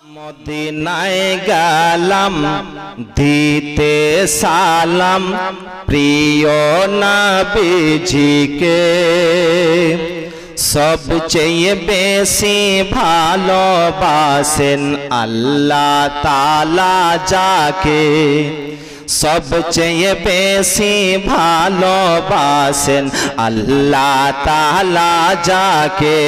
মদিনায় গেলাম দিতে সালাম প্রিয় নবীজিকে, সবচেয়ে বেশি ভালোবাসেন আল্লাহ তাআলা যাকে, সবচেয়ে বেশি ভালোবাসেন আল্লাহ তাআলা যাকে।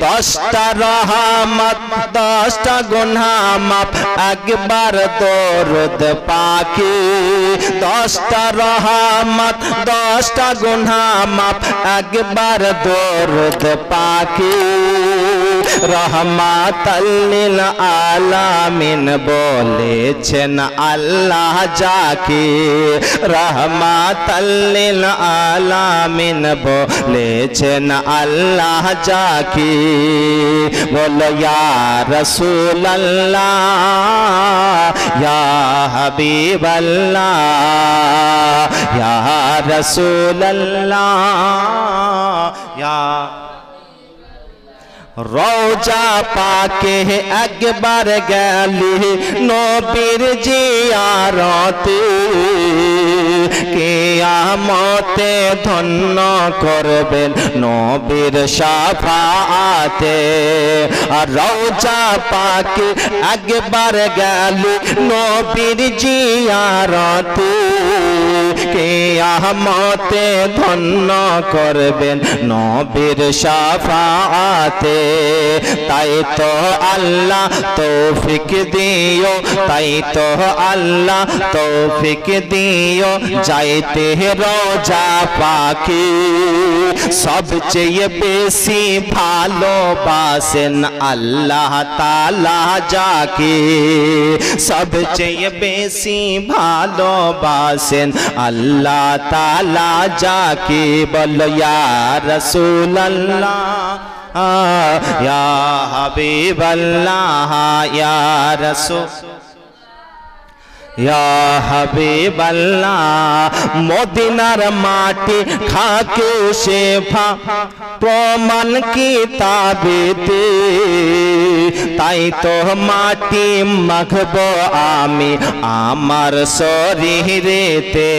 10টা রহমত 10টা গুনাহ মাফ একবার দরুদ পাকে, 10টা রহমত 10টা গুনাহ মাফ একবার দরুদ পাকে। রহমাতাল লিল আলামিন বলেছেন আল্লাহ যাকে, রহমাতাল লিল আলামিন বলেছেন আল্লাহ যাকে। বলো ইয়া রাসূলুল্লাহ ইয়া হাবিবাল্লাহ ইয়া রাসূলুল্লাহ ইয়া রওজা পাকে একবার গেলে নবীর জিয়ারতে, কিয়ামতে ধন্য করবেন নবীর শাফাআতে। আর রওজা পাকে একবার গেলে নবীর জিয়ারতে, কিয়ামতে ধন্য করবেন নবীর শাফাআতে। তাই তো আল্লাহ তৌফিক দিও, তাই তো আল্লাহ তৌফিক দিও যাইতে রওজা পাকে। সবচেয়ে বেশি ভালোবাসেন আল্লাহ তাআলা যাকে, সবচেয়ে বেশি ভালোবাসেন আল্লাহ তাআলা যাকে। বলো ইয়া রাসূলুল্লাহ ইয়া হাবিবাল্লাহ ইয়া রাসূল ইয়া হাবিবাল্লাহ। মদিনার মাটি খাকে শেফা প্রমাণ কিতাবেতে, তাই তো মাটি মাখবো আমি আমার শরীরেতে।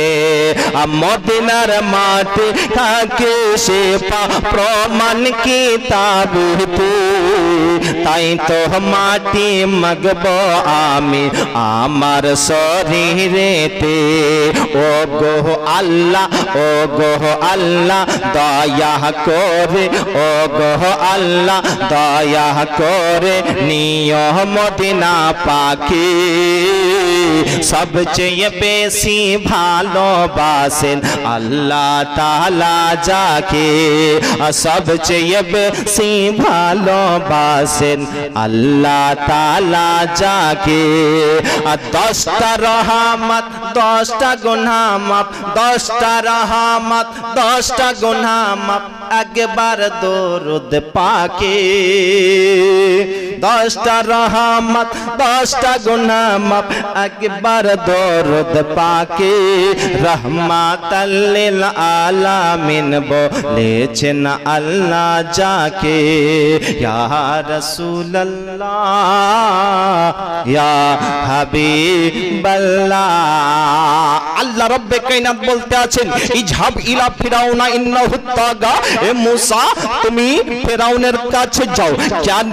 মদিনার মাটি খাকে শেফা প্রমাণ কিতাবেতে, তাই তো মাটি মাখবো আমি আমার শরীরেতে। ও গো আল্লাহ ও গো আল্লাহ দয়া করে, ও গো আল্লাহ দয়া করে নিয় মদিনা পাকে। সবচেয়ে বেশি ভালোবাসেন আল্লাহ তাআলা যাকে, সবচেয়ে বেশি ভালোবাসেন আল্লাহ তাআলা যাকে। 10টা রহমত 10টা গুনাহ মাফ, 10টা রহমত 10টা গুনাহ মাফ একবার দরুদ পাকে। 10টা রহমত 10টা গুনাহ মাফ একবার দরুদ পাকে। রহমাতাল লিল আলামিন বলেছেন আল্লাহ যাকে। ইয়া রাসূলুল্লাহ ইয়া হাবিবাল্লাহ। আল্লাহ রব্বে কায়নাত বলতে আছেন ইজহাব ইলা ফিরাউনা ইন্নাহু তাগা। এ মুসা তুমি ফিরাউনের কাছে যাও। কেন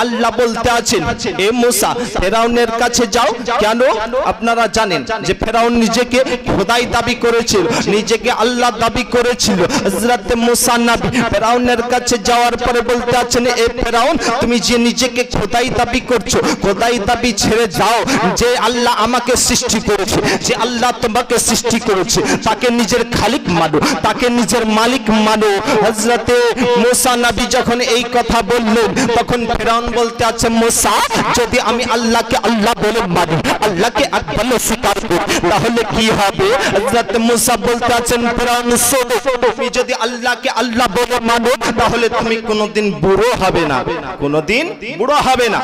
আল্লাহ বলতে আছেন এ মুসা ফিরাউনের কাছে যাও? কেন আপনারা জানেন যে ফিরাউন নিজেকে খোদাই দাবি করেছিল, নিজেকে আল্লাহ দাবি করেছিল। হযরত মুসা নবী ফিরাউনের কাছে যাওয়ার পরে বলতে আছেন এ ফিরাউন তুমি যে নিজেকে খোদাই দাবি করছো, খোদাই দাবি ছেড়ে যাও। যে আল্লাহ আমাকে সৃষ্টি করেছে, যে আল্লাহ তোমাকে সৃষ্টি করেছে তাকে নিজের খালিক মানো, তাকে নিজের মালিক মানো। হযরতে মুসা নবী যখন এই কথা বললেন তখন ফিরাউন বলতে আছে মুসা যদি আমি আল্লাহকে আল্লাহ বলে মানি, আল্লাহকে এক বলে স্বীকার করি তাহলে কি হবে? হযরত মুসা বলতে আছেন ফিরাউন শোনো, তুমি যদি আল্লাহকে আল্লাহ বলে মানো তাহলে তুমি কোনোদিন বুড়ো হবে না, কোনোদিন বুড়ো হবে না।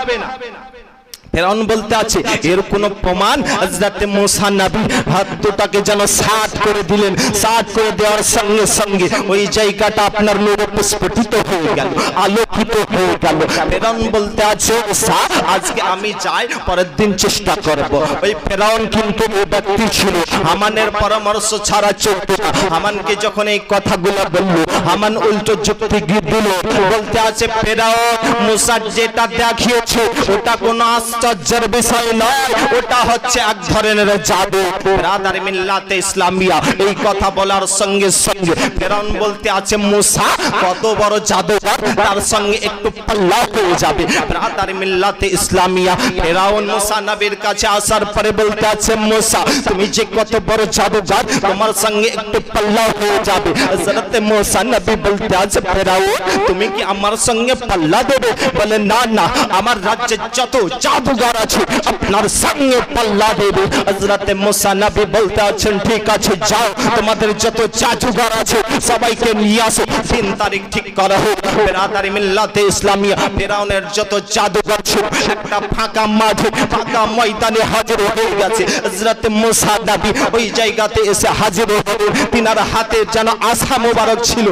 ফেরাউন বলতে আছে এর কোনো প্রমাণ? হযরত মুসা নবী হাত দুটাকে যেন সাট করে দিলেন, সাট করে দেওয়ার সঙ্গে সঙ্গে ওই জায়গাটা আপনার নূরে প্রস্ফুটিত হয়ে গেল, আলোকিত হয়ে গেল। ফেরাউন বলতে আছে মুসা আজকে আমি যাই, পরের দিন চেষ্টা করব। ওই ফেরাউন কিন্তু ওই ব্যক্তি ছিল হামানের পরামর্শ ছাড়া চলতো না। হামানকে যখন এই কথাগুলো বলল, হামান উল্টো যুক্তি দিল, বলতে আছে ফেরাউন মুসা যেটা দেখিয়েছে ওটা কোনো আশ্চর্যের বিষয় নয়, ওটা হচ্ছে এক ধরনের জাদু। ব্রাদার মিল্লাতে ইসলামিয়া এই কথা বলার সঙ্গে সঙ্গে ফেরাউন বলতে আছে মুসা কত বড় জাদুকর, তার সঙ্গে একটু পাল্লা হয়ে যাবে। ব্রাদার মিল্লাতে ইসলামিয়া ফেরাউন মুসা নবীর কাছে আসার পরে বলতে আছে মুসা তুমি যে কত বড় জাদুকর, তোমার সঙ্গে একটু পাল্লা হয়ে যাবে। হযরত মুসা নবী বলতে আছে ফেরাউন তুমি কি আমার সঙ্গে পাল্লা দেবে? বলে না না, আমার রাজ্যে যত জাদুঘর আছে আপনার সঙ্গে পাল্লা দেবে। হযরত মুসা নবী বলতে আছেন ঠিক আছে যাও, তোমাদের যত জাদুঘর আছে সবাইকে নিয়ে আসো, দিন তারিখ ঠিক করা হোক। বিরাদারি মিল্লাতে ইসলামিয়া ফেরাউনের যত জাদুঘর ছিল একটা ফাঁকা মাঠে, ফাঁকা ময়দানে হাজির হয়ে গেছে। হযরত মুসা নবী ওই জায়গাতে এসে হাজির হলেন। তিনার হাতে যেন আসা মোবারক ছিল,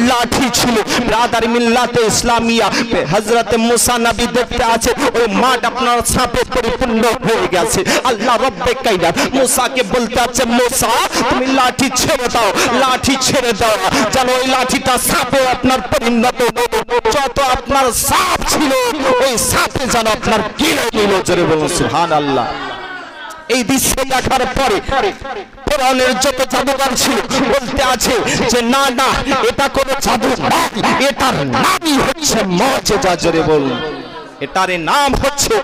লাঠি ছিল। বিরাদারি মিল্লাতে ইসলামিয়া হযরত মুসা নবী দেখতে আছে ওই মাঠ আপনার সাপে পরিপূর্ণ হয়ে গেছে। আল্লাহ রব্বে কায়নাত মুসাকে বলতে আছে মুসা তুমি লাঠি ছেড়ে দাও, লাঠি ছেড়ে দাও, যেন ওই লাঠিটা সাপে আপনার পরিণত হোক। যত আপনার সাপ ছিল ওই সাপে যেন আপনার কিলো কিলো, জোরে বলুন সুবহানাল্লাহ। এই দৃশ্য দেখার পরে ফেরাউনের যত জাদুকর ছিল বলতে আছে যে না না এটা কোনো জাদু না, এটার নামই হচ্ছে মুজিজা, জোরে বলুন এটার নাম হচ্ছে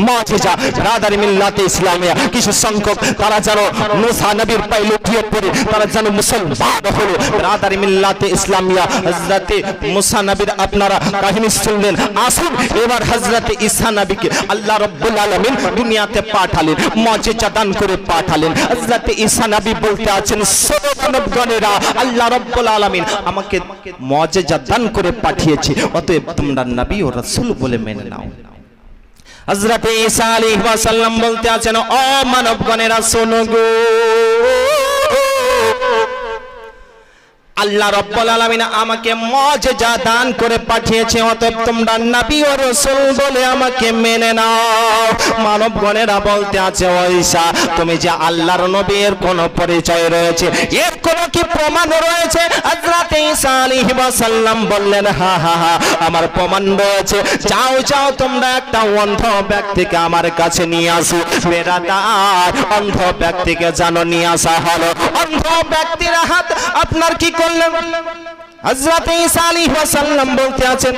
মুজিজা। ব্রাদার মিল্লাতে ইসলামিয়া কিছু সংখ্যক তারা যেন মুসা নবীর পায়ে লুটিয়ে পড়ে তারা যেন মুসলমান হলো। ব্রাদার মিল্লাতে ইসলামিয়া হযরত মুসা নবীর আপনারা কাহিনী শুনলেন। আসুন এবার হযরত ঈসা নবীকে আল্লাহ রাব্বুল আলামিন দুনিয়াতে পাঠালেন, মুজিজা দান করে পাঠালেন। হযরত ঈসা নবী বলতে আছেন মানবগণেরা আল্লাহ রাব্বুল আলামিন আমাকে মুজিজা দান করে পাঠিয়েছে, অতএব তোমরা নবী ও রাসূল বলে মেনে নাও। হযরত ঈসা আলাইহিস সালাম বলতে আছেন ও মানবগণেরা শোনো গো, আল্লাহ রাব্বুল আলামিন আমাকে মুজিজা দান করে পাঠিয়েছে, অতএব তোমরা নবী ও রাসূল বলে আমাকে মেনে নাও। মানবগণেরা বলতে আছে ও ঈসা তুমি যে আল্লাহর নবী এর কোন পরিচয় রয়েছে, এর কোন কি প্রমাণ রয়েছে? হযরত ঈসা আলাইহিস সালাম বললেন হ্যাঁ হ্যাঁ হ্যাঁ আমার প্রমাণ রয়েছে। যাও যাও তোমরা একটা অন্ধ ব্যক্তিকে আমার কাছে নিয়ে আসো। বেরাদার অন্ধ ব্যক্তিকে জানো নিয়ে আসা হলো। অন্ধ ব্যক্তির হাত আপনার কি করলেন? হযরত ঈসা আলাইহিস সালাম বলতে আছেন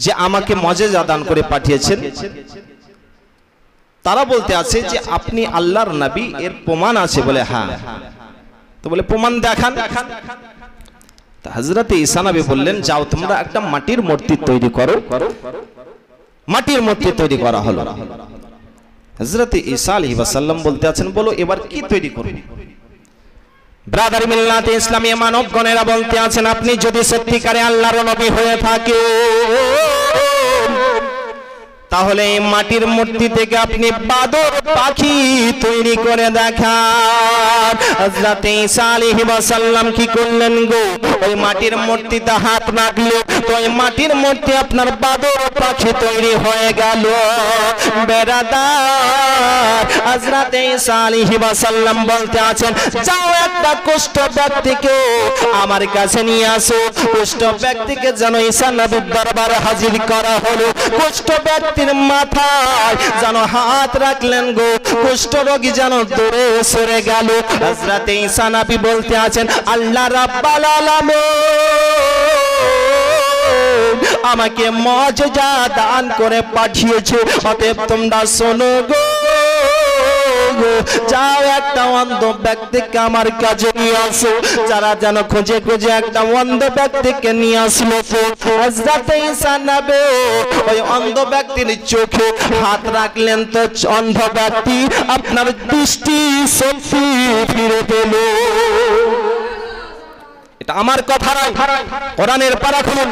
যে আমাকে মুজিজা দান করে পাঠিয়েছেন। তারা বলতে আছে যে আপনি আল্লাহর নবী, এর প্রমাণ আছে? বলে হ্যাঁ। তো বলে প্রমাণ দেখান। হযরত ঈসা নবী বললেন যাও তোমরা একটা মাটির মূর্তি তৈরি করো। মাটির মূর্তি তৈরি করা হলো। হযরত ঈসা আলাইহিস সালাম বলতে আছেন বলো এবার কি তৈরি করব? ব্রাদার মিল্লাতে ইসলামিয়া মানবগণেরা বলতে আছেন আপনি যদি সত্যিকারে আল্লাহর নবী হয়ে থাকে তাহলে এই মাটির মূর্তি থেকে আপনি বাদর পাখি তৈরি করে দেখান। হযরত ঈসা আলাইহিস সালাম কি করলেন গো, ওই মাটির মূর্তিতে হাত রাখলো তো ওই মাটির মূর্তি আপনার বাদর পাখি তৈরি হয়ে গেল। বেরাদার হযরত ঈসা আলাইহিস সালাম বলতে আছেন যাও একটা কুষ্ঠ ব্যক্তিকে আমার কাছে নিয়ে আসো। কুষ্ঠ ব্যক্তিকে যেন ঈসা নবীর দরবারে হাজির করা হলো। কুষ্ঠ ব্যক্তি মাথায় যেন হাত রাখলেন গো, কুষ্ঠ রোগী যেন দূরে সরে গেল। হযরত ঈসা নবী বলতে আছেন আল্লাহ রাব্বুল আলামিন আমাকে মুজিজা দান করে পাঠিয়েছে, অতএব তোমরা শোনো গো, যাও একটা অন্ধ ব্যক্তিকে আমার কাছে নিয়ে আসো। যারা যেন খুঁজে খুঁজে একটা অন্ধ ব্যক্তিকে নিয়ে আসলো। হযরত ঈসা নবী ওই অন্ধ ব্যক্তির চোখে হাত রাখলেন তো অন্ধ ব্যক্তি আপনার দৃষ্টি শক্তি ফিরে পেল। এটা আমার কথা নয়, কোরআনের পারা খুলুন,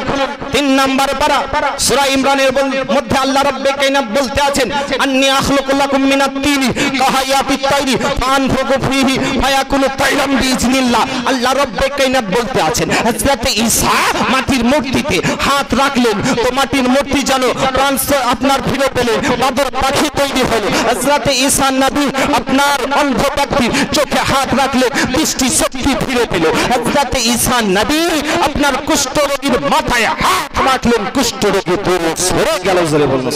3 নাম্বার পারা সূরা ইমরানের মধ্যে আল্লাহ রাব্বে কায়নাত বলতে আছেন আন্নী আখলুকু লাকুম মিনাত তিনি কাহায়াতিত তাইরি ফানফুকু ফিহি ফায়াকুনু তাইরাম বিইজনিল্লাহ। আল্লাহ রাব্বে কায়নাত বলতে আছেন হযরত ঈসা মাটির মূর্তিতে হাত রাখলেন তো মাটির মূর্তি যেন প্রাণ আপনার ফিরে পেলেন, বাদর পাখি তৈরি হলো। হযরত ঈসা নবী আপনার অন্ধ ব্যক্তির চোখে হাত রাখলেন, দৃষ্টি শক্তি ফিরে পেল। হযরত ঈসা নবী আপনার কুষ্ঠ রোগীর মাথায় হাত রাখলেন, কুষ্ঠ রোগী দূর সরে গেল। জোরে বলুন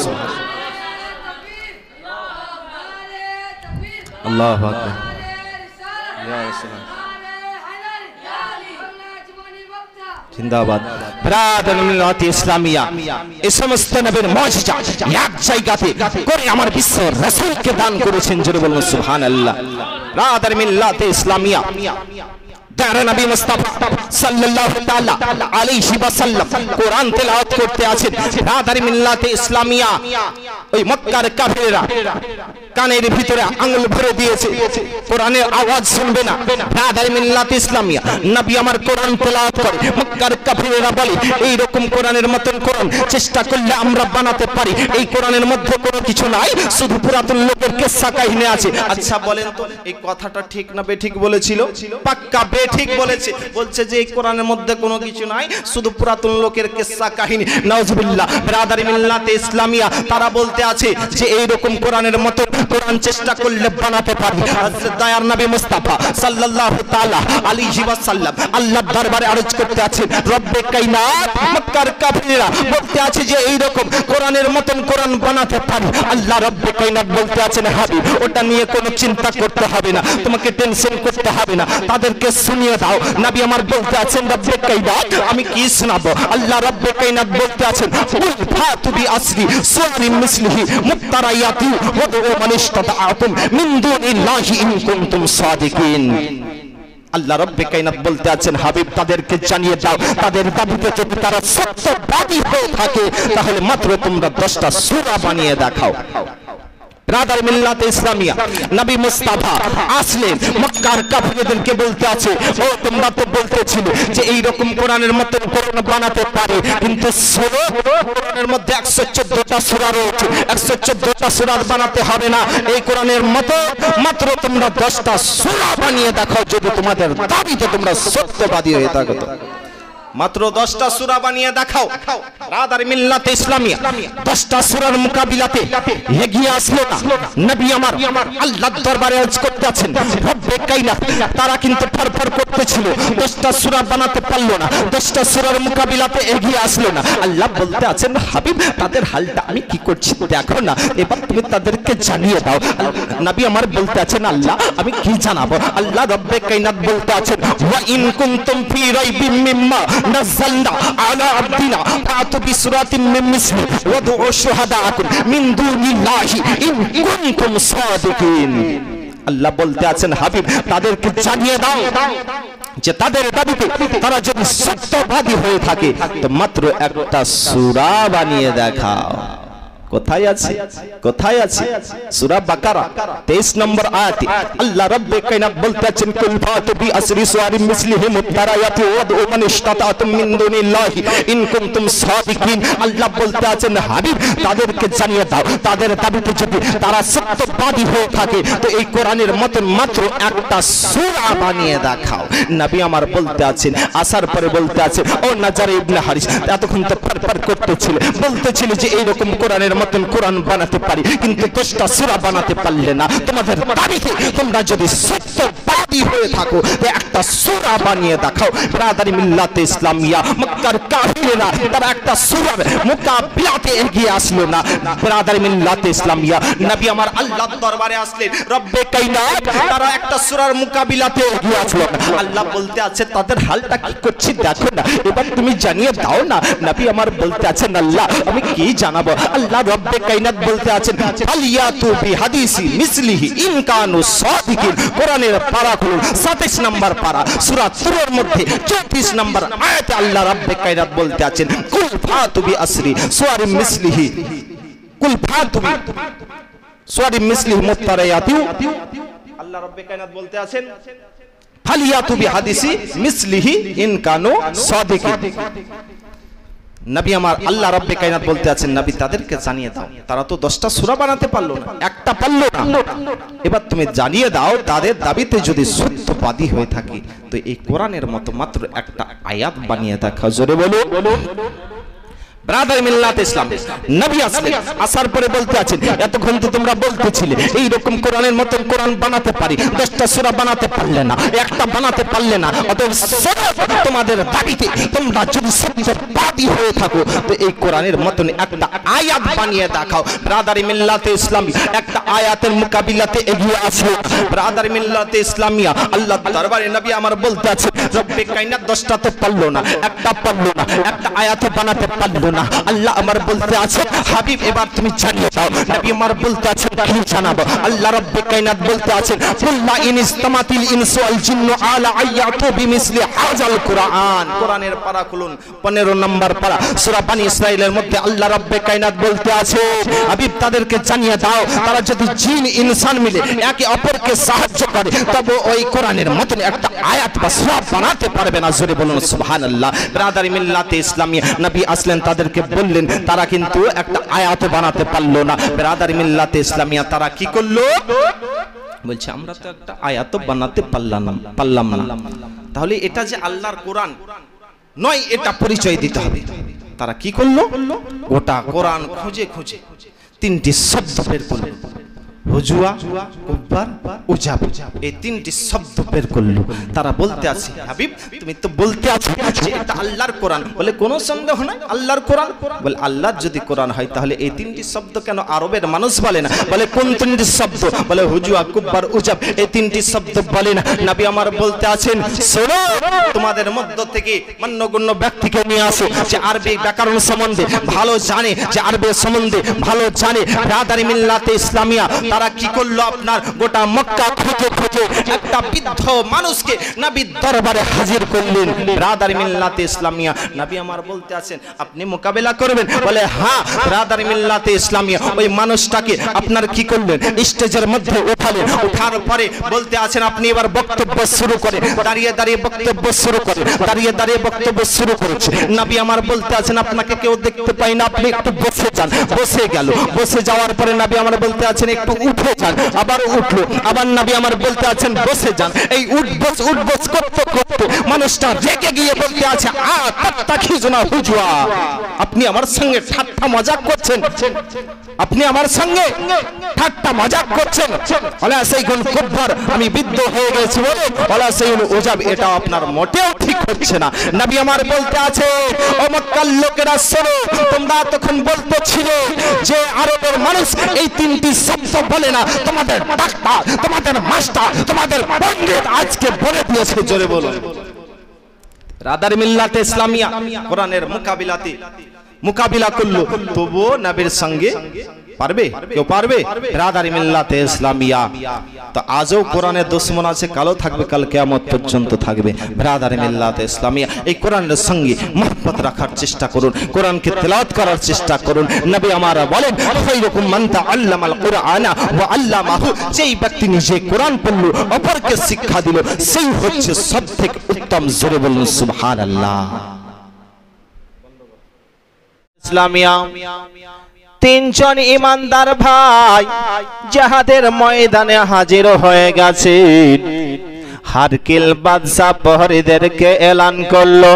আল্লাহু আকবার। জিন্দাবাদ। ব্রাদার মিল্লাত ইসলামিয়া এই সমস্ত নবীর মুজিজা এক জায়গাতে করে আমার বিশ্ব রাসূলকে দান করেছেন। জোরে বলুন সুবহানাল্লাহ। ব্রাদার মিল্লাত ইসলামিয়া তার নবী মুস্তাফা সাল্লাল্লাহু তাআলা আলাইহি ওয়াসাল্লাম কোরআন তেলাওয়াত করতে আছেন। ব্রাদার মিল্লাত ইসলামিয়া ওই মক্কার কাফেররা কানের ভিতরে আঙ্গুল ভরে দিয়েছে, কোরআনের আওয়াজ শুনবে না। ব্রাদার মিল্লাত ইসলামিয়া নবী আমার কোরআন তেলাওয়াত করে, মক্কার কাফেররা বলে এই রকম কোরআনের মতন কোরআন চেষ্টা করলে আমরা বানাতে পারি, এই কোরআনের মধ্যে কোনো কিছু নাই, শুধু পুরাতন লোকের কিসসা কাহিনী আছে। আচ্ছা বলেন তো এই কথাটা ঠিক না বেঠিক বলেছিল? পাক্কা বেঠিক বলেছে। বলছে যে এই কোরআনের মধ্যে কোনো কিছু নাই, শুধু পুরাতন লোকের কিসসা কাহিনী। নাউজুবিল্লাহ। ব্রাদার মিল্লাত ইসলামিয়া তারা বলতে আছে যে এই রকম কোরআনের মতো কোরআন চেষ্টা করলে বানাতে পারবে। হযরত দয়ার নবী মুস্তাফা সাল্লাল্লাহু তাআলা আলাইহি ওয়াসাল্লাম আল্লাহর দরবারে আরজ করতে আছেন রব্বে কায়নাত মক্কার কাফিররা বলতে আছে যে এই রকম কোরআনের মতন কোরআন বানাতে পারে। আল্লাহ রব্বে কায়নাত বলতে আছেন হাবিব ওটা নিয়ে কোনো চিন্তা করতে হবে না, তোমাকে টেনশন করতে হবে না, তাদেরকে শুনিয়ে দাও। নবী আমার বলতে আছেন রব্বে কায়নাত আমি কি শোনাবো? আল্লাহ রব্বে কায়নাত বলতে আছেন কুল ফাতু বি আসরি সুওয়ারিন মিসলিহি মুফতারায়াতি ওয়াদউ মান ইসতাতাআতুম মিন দুনিল্লাহি ইন কুনতুম সাদিকিন। আল্লাহ রব্বে কায়নাত বলতে আছেন হাবিব তাদেরকে জানিয়ে দাও তাদের দাবিতে যদি তারা সত্যবাদী হয়ে থাকে তাহলে মাত্র তোমরা 10টা সূরা বানিয়ে দেখাও। ব্রাদার মিল্লাত ইসলামিয়া নবী মুস্তাফা আসলেন মক্কার কাফিরদেরকে বলতে আছে ও তোমরা তো বলতেছিলে যে এই রকম কোরআনের মতন কোরআন বানাতে পারে, কিন্তু সূরা কোরআনের মধ্যে 114টা সূরা রয়েছে, 114টা সূরা বানাতে হবে না, এই কোরআনের মতো মাত্র তোমরা 10টা সূরা বানিয়ে দেখাও যদি তোমাদের দাবিতে তোমরা সত্যবাদী হয়ে থাকো। মাত্র 10টা সূরা বানিয়ে দেখাও। ব্রাদার মিল্লাত ইসলামিয়া 10টা সূরার মোকাবিলাতে এগিয়ে আসলো না। নবী আমার আল্লাহর দরবারে আরজ করতে আছেন রব্বে কায়নাত তারা কিন্তু ফরফর করতেছিল, 10টা সূরা বানাতে পারলো না, 10টা সূরার মোকাবিলাতে এগিয়ে আসলো না। আল্লাহ বলতে আছেন হাবিব তাদের হালটা আমি কি করছি দেখো না, এবার তুমি তাদেরকে জানিয়ে দাও। নবী আমার বলতে আছেন আল্লাহ আমি কি জানাবো? আল্লাহ রব্বে কায়নাত বলতে আছেন ওয়া ইন কুনতুম ফি রাইবিম মিম্মা নাযালনা আলা আবদিনা ফাতু বিসুরাতিন মিন মিসলি ওয়াদউ শুহাদাআকুম মিন দুনিল্লাহি ইন কুনতুম সাদিকিন। আল্লাহ বলতে আছেন হাবিব তাদেরকে জানিয়ে দাও যে তাদের দাবিতে তারা যদি সত্যবাদী হয়ে থাকে তো মাত্র একটা সূরা বানিয়ে দেখাও। কোথায় আছে? কোথায় আছে? সূরা বাকারা 23 নম্বর আয়াতে আল্লাহ রাব্বে কায়নাত বলতে আছেন কুল ফাতু বি আসরি সুওয়ারিন মিসলিহি মুফতারায়াতি ওয়াদউ মান ইসতাতাতুম মিন দুনিল্লাহি ইন কুনতুম সাদিকিন। আল্লাহ বলতে আছেন হাবিব তাদেরকে জানিয়ে দাও তাদের দাবিতে যদি তারা সত্যবাদী হয়ে থাকে তো এই কোরআনের মতন মাত্র একটা সূরা বানিয়ে দেখাও। নবী আমার বলতে আছেন আসার পরে বলতে আছেন ও নাজার ইবনে হারিস এতক্ষণ তো পারপার করতেছিল, বলতেছিল যে এই রকম কোরআনের মতন কোরআন বানাতে পারি কিন্তু 10টা সূরা বানাতে পারলে না, তোমাদের দাবিতে তোমরা যদি সত্যবাদী হয়ে থাকো তো একটা সূরা বানিয়ে দেখাও। ব্রাদার মিল্লাত ইসলামিয়া মক্কার কাফিররা তারা একটা সূরার মোকাবিলাতে এগিয়ে আসলো না। ব্রাদার মিল্লাত ইসলামিয়া নবী আমার আল্লাহর দরবারে আসলেন রব্বে কায়নাত তারা একটা সূরার মোকাবিলাতে এগিয়ে আসলো না। আল্লাহ বলতে আছে তাদের হালটা কি করছি দেখো না, এবার তুমি জানিয়ে দাও না। নবী আমার বলতে আছেন আল্লাহ আমি কি জানাবো? আল্লাহ রব্বে কায়নাত বলতে আছেন ফালিয়াতু বিহাদিসি মিসলিহি ইন কানু সাদিকিন। কোরআনের পারা খুলুন 27 নম্বর পারা সূরা তুরের মধ্যে 34 নম্বর আয়াতে আল্লাহ রব্বে কায়নাত বলতে আছেন কুল ফাতু বি আসরি সুওয়ারিন মিসলিহি কুল ফাতু বি সুওয়ারিন মিসলিহি মুফতারায়াতি। আল্লাহ রব্বে কায়নাত বলতে আছেন ফালিয়াতু বিহাদিসি মিসলিহি ইন কানু সাদিকিন। নবী আমার আল্লাহ রাব্বে কায়নাত বলতে আছেন, নবী তাদেরকে জানিয়ে দাও, তারা তো 10টা সূরা বানাতে পারলো না, একটা পারলো না, এবার তুমি জানিয়ে দাও তাদের দাবিতে যদি সত্যবাদী হয়ে থাকে তো এই কোরআনের মতো মাত্র একটা আয়াত বানিয়ে দেখা। জোরে বলো। ব্রাদার মিল্লাত ইসলাম নবী আসলেন, আসার পরে বলতে আছেন, এতক্ষণ তো তোমরা বলতেছিলে এই রকম কোরআনের মতন কোরআন বানাতে পারি, 10টা সূরা বানাতে পারলে না, একটা বানাতে পারলে না, অতএব তোমাদের দাবিতে তোমরা যদি সত্যবাদী হয়ে থাকো তো এই কোরআনের মতন একটা আয়াত বানিয়ে দেখাও। ব্রাদার মিল্লাত ইসলামী একটা আয়াতের মোকাবিলাতে এগিয়ে আসো। ব্রাদার মিল্লাত ইসলামিয়া আল্লাহ দরবারে নবী আমার বলতে আছে, রব্বে কায়নাত 10টা তো পারলো না, একটা পারলো না, একটা আয়াত বানাতে পারলো না। আল্লাহ আমার বলতে আছে, হাবিব এবার তুমি জানিয়ে দাও। নবী আমার বলতে আছে, কি জানাবো? আল্লাহ রব্বে কায়নাত বলতে আছে, কুল্লা ইন ইসতামাতিল ইনসু ওয়াল জিন্নু আলা আয়াতু বিমিসলি হাযাল কুরআন। কোরআনের পারা খুলুন, 15 নম্বর পারা, সূরা বনী ইসরাঈলের মধ্যে আল্লাহ রব্বে কায়নাত বলতে আছে, হাবিব তাদেরকে জানিয়ে দাও, তারা যদি জিন ইনসান মিলে একে অপরকে সাহায্য করে তবে ওই কোরআনের মতন একটা আয়াত বা সূরা বানাতে পারবে না। জোরে বলুন সুবহানাল্লাহ। ব্রাদার মিল্লাতে ইসলামী নবী আসলেন, তাদেরকে বললেন, তারা কিন্তু একটা আয়াত বানাতে পারলো না। ব্রাদার মিল্লাতে ইসলামিয়া তারা কি করলো? বলছে আমরা তো একটা আয়াত বানাতে পারলাম না। তাহলে এটা যে আল্লাহর কোরআন নয় এটা পরিচয় দিতে হবে। তারা কি করলো? গোটা কোরআন খুঁজে খুঁজে 3টি শব্দ বের করলো, হুজুয়া, কুব্বার, উজাব, এই 3টি শব্দ বের করলো। তারা বলতে আছে, হাবিব তুমি তো বলতে আছো যে এটা আল্লাহর কোরআন। বলে কোনো সন্দেহ নাই আল্লাহর কোরআন। বলে আল্লাহর যদি কোরআন হয় তাহলে এই 3টি শব্দ কেন আরবের মানুষ বলে না? বলে কোন 3টি শব্দ? বলে হুজুয়া, কুব্বার, উজাব, এই 3টি শব্দ বলে না। নবী আমার বলতে আছেন, শোনো, তোমাদের মধ্য থেকে মান্যগণ্য ব্যক্তিকে নিয়ে আসো যে আরবি ব্যাকরণ সম্বন্ধে ভালো জানে, যে আরবি সম্বন্ধে ভালো জানে। ব্রাদার মিল্লাতে ইসলামিয়া তারা কি করলো? আপনার গোটা মক্কা খুঁজে খুঁজে একটা বৃদ্ধ মানুষকে নবীর দরবারে হাজির করলেন। ব্রাদার মিল্লাতে ইসলামিয়া নবী আমার বলতে আছেন, আপনি মোকাবেলা করবেন? বলে হ্যাঁ। ব্রাদার মিল্লাতে ইসলামিয়া ওই মানুষটাকে আপনার কি করলেন? স্টেজের মধ্যে উঠালেন। উঠার পরে বলতে আছেন, আপনি এবার বক্তব্য শুরু করে। দাঁড়িয়ে দাঁড়িয়ে বক্তব্য শুরু করে, দাঁড়িয়ে দাঁড়িয়ে বক্তব্য শুরু করেছে। নবী আমার বলতে আছেন, আপনাকে কেউ দেখতে পাই না, আপনি একটু বসে যান। বসে গেল। বসে যাওয়ার পরে নবী আমার বলতে আছেন, একটু উঠে যান। আবার উঠলো। আবার নবী আমার বলতে আছেন, বসে যান। এই উঠবস উঠবস করতে করতে মানুষটা রেগে গিয়ে বলতে আছে, হুজুয়া, আপনি আমার সঙ্গে ঠাট্টা মজাক করছেন? আপনি আমার সঙ্গে ঠাট্টা মজাক করছেন? ওলা সাইগুন কুব্বার, আমি বিদ্ধ হয়ে গেছি বলে ওলা সাইগুন উজাব, এটা আপনার মোটেও ঠিক হচ্ছে না। নবী আমার বলতে আছে, ও মক্কার লোকেরা শোনো, তোমরা তখন বলতেছিলে যে আরবের মানুষ এই 3টি শব্দ বলে না। তোমাদের ডাক্তার, তোমাদের মাস্টার, তোমাদের পণ্ডিত আজকে বলে দিয়েছে। জোরে বলো। ব্রাদার মিল্লাতে ইসলামিয়া কোরআনের মোকাবিলা করলো, তবুও নবীর সঙ্গে পারবে? কেউ পারবে? ব্রাদার মিল্লাতে ইসলামিয়া তো আজও কোরআনের দুশমন আছে, কালও থাকবে, কাল কিয়ামত পর্যন্ত থাকবে। ব্রাদার মিল্লাতে ইসলামিয়া এই কোরআনের সঙ্গে মহব্বত রাখার চেষ্টা করুন, কোরআনকে তেলাওয়াত করার চেষ্টা করুন। নবী আমারা বলেন, খায়রুকুম মান তাআল্লামাল কুরআনা ওয়া আল্লামাহু, যেই ব্যক্তি নিজে কোরআন পড়লো অপরকে শিক্ষা দিল সেই হচ্ছে সবথেকে উত্তম। জোরে বলুন সুবহানাল্লাহ। ইসলামিয়া 3জন ইমানদার ভাই জিহাদের ময়দানে হাজির হয়ে গেছে। হারকিল বাদশা প্রহরীদেরকে এলান করলো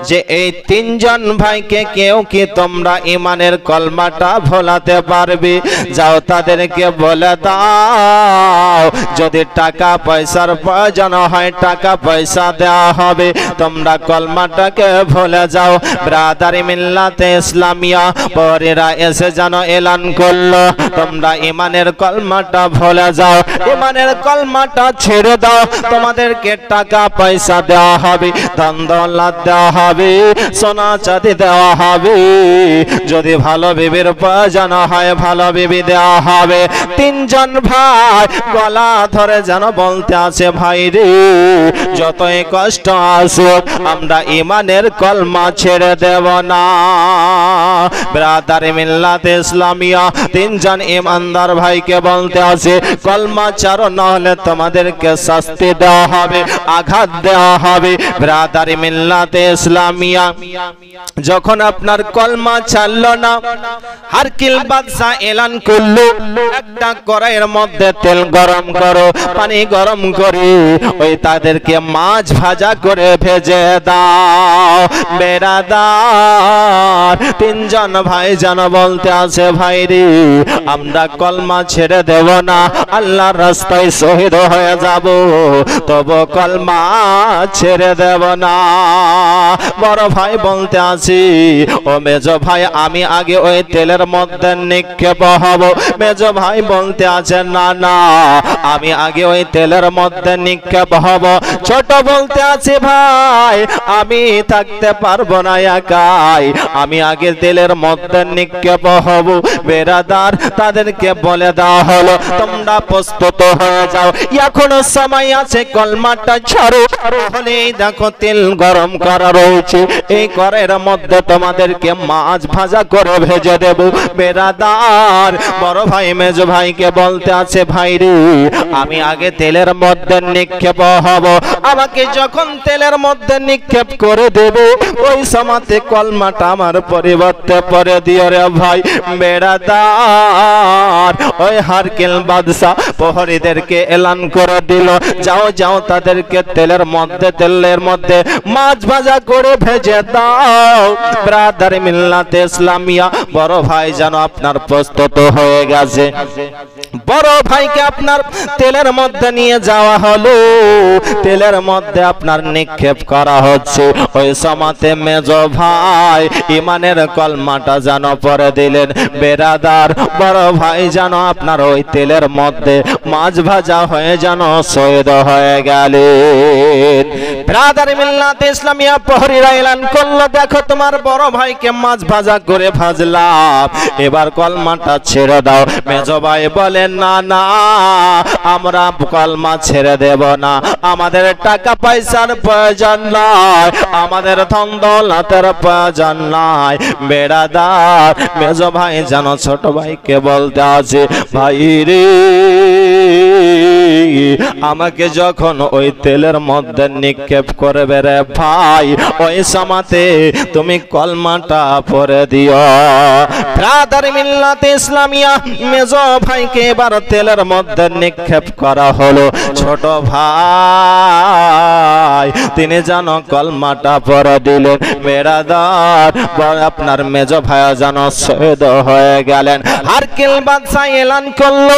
যে এই 3জন ভাইকে কেউ কি তোমরা ইমানের কলমাটা ভোলাতে পারবে? যাও তাদেরকে বলে দাও, যদি টাকা পয়সার প্রয়োজন হয় টাকা পয়সা দেওয়া হবে, তোমরা কলমাটাকে ভুলে যাও। ব্রাদার মিল্লাতে ইসলামিয়া পরেরা এসে যেন এলান করলো, তোমরা ইমানের কলমাটা ভুলে যাও, ইমানের কলমাটা ছেড়ে দাও, তোমাদেরকে টাকা পয়সা দেওয়া হবে, ধন দৌলত দেওয়া হবে, হবে, সোনা চাঁদি দেওয়া হবে। যদি ভালো বিবির প্রয়োজন হয় ভালো বিবি দেওয়া হবে। তিনজন ভাই গলা ধরে যেন বলতে আছে, ভাই রে যতই কষ্ট আসুক আমরা ইমানের কলমা ছেড়ে দেব না। ব্রাদারে মিল্লাতে ইসলামিয়া তিনজন ইমানদার ভাইকে বলতে আছে, কলমা ছাড়ো নাহলে তোমাদেরকে শাস্তি দেওয়া হবে, আঘাত দেওয়া হবে। ব্রাদারে মিল্লাতে ইসলামিয়া যখন আপনার কলমা ছাড়লো না, হারকিল বাদশা এলান করলো, একটা কড়াইয়ের মধ্যে তেল গরম করো, পানি গরম করে ওই তাদেরকে মাছ ভাজা করে ভেজে দাও। বেরাদার তিনজন ভাই যেন বলতে আছে, ভাই রে আমরা কলমা ছেড়ে দেব না, আল্লাহর রাস্তায় শহীদ হয়ে যাব, তবু কলমা ছেড়ে দেব না। বড় ভাই বলতে আছি, ও মেজো ভাই আমি আগে ওই তেলের মধ্যে নিক্ষেপ হব। মেজো ভাই বলতে আছে, না না আমি আগে ওই তেলের মধ্যে নিক্ষেপ হব। ছোট বলতে আছে, ভাই আমি থাকতে পারবো না একাই, আমি আগে তেলের মধ্যে নিক্ষেপ হব। বেরাদার তাদেরকে বলে দেওয়া হলো, তোমরা প্রস্তুত হয়ে যাও, এখনো সময় আছে, কলমাটা ছাড়ো। হলেই দেখো তেল গরম করা রয়েছে, এই কড়াইয়ের মধ্যে তোমাদেরকে মাছ ভাজা করে ভেজে দেব। বেরাদার বড় ভাই মেজো ভাইকে বলতে আছে, ভাই রে আমি আগে তেলের মধ্যে নিক্ষেপ হব, আমাকে যখন তেলের মধ্যে নিক্ষেপ করে দেব ওই সময়তে কলমাটা আমার পরিবর্তে পরে দিও রে ভাই। বেরাদার ওই হারকিল বাদশা প্রহরীদেরকে এলান করে দিল, যাও যাও তাদেরকে তেলের মধ্যে মাছ ভাজা করে ভেজে দাও। ব্রাদার মিল্লাতে ইসলামিয়া বড় ভাই যেন আপনার প্রস্তুত হয়ে গেছে, বড় ভাইকে আপনার তেলের মধ্যে নিয়ে যাওয়া হলো, তেলের মধ্যে আপনার নিক্ষেপ করা হচ্ছে। ওই সময়তে মেজো ভাই ইমানের কলমাটা যেন পরে দিলেন। বেরাদার বড় ভাই যেন আপনার ওই তেলের মধ্যে মাছ ভাজা হয়ে যেন শহীদ হয়ে গেলেন। ব্রাদার মিল্লাতে ইসলামিয়া প্রহরীরা এলান করলো, দেখো তোমার বড় ভাইকে মাছ ভাজা করে ভাজলাম, এবার কলমাটা ছেড়ে দাও। মেজো ভাই বলেন, না না আমরা কলমা ছেড়ে দেব না, আমাদের টাকা পয়সার প্রয়োজন নাই, আমাদের ধন দৌলতের প্রয়োজন নাই। বেরাদার মেজো ভাই যেন ছোট ভাইকে বলতে আছে, ভাই রে আমাকে যখন ওই তেলের মধ্যে নিক্ষেপ করবে রে ভাই ওই সময়তে তুমি কলমাটা পড়ে দিও। ব্রাদার মিল্লাতে ইসলামিয়া মেজো ভাইকে এবার তেলের মধ্যে নিক্ষেপ করা হলো। ছোট ভাই তিনি যেন কলমাটা পড়ে দিলেন। বেরাদার আপনার মেজো ভাই যেন শহীদ হয়ে গেলেন। হারকিল বাদশা এলান করলো,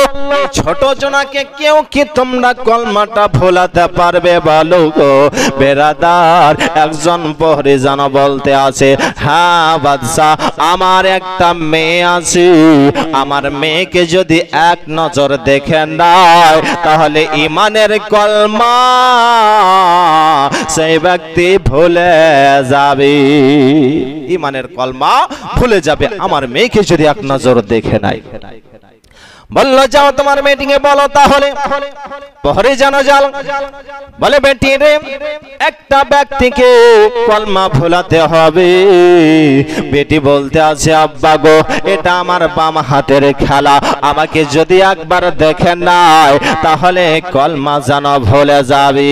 ছোট জনাকে কেউ কি তোমরা কলমাটা ভোলাতে পারবে বলো গো? বেরাদার একজন প্রহরী যেন বলতে আছে, হ্যাঁ বাদশা আমার একটা মেয়ে আছে, আমার মেয়েকে যদি এক নজর দেখে নেয় তাহলে ইমানের কলমা সেই ব্যক্তি ভুলে যাবে, ইমানের কলমা ভুলে যাবে আমার মেয়েকে যদি এক নজর দেখে নেয়। বললো যাও তোমার মিটিং এ বলো তাহলে। প্রহরী জানো জাল বলে, বেটি রে একটা ব্যক্তিকে কলমা ভোলাতে হবে। বেটি বলতে আছে, আব্বা গো এটা আমার বাম হাতের খেলা, আমাকে যদি একবার দেখে নাই তাহলে কলমা যেন ভুলে যাবে।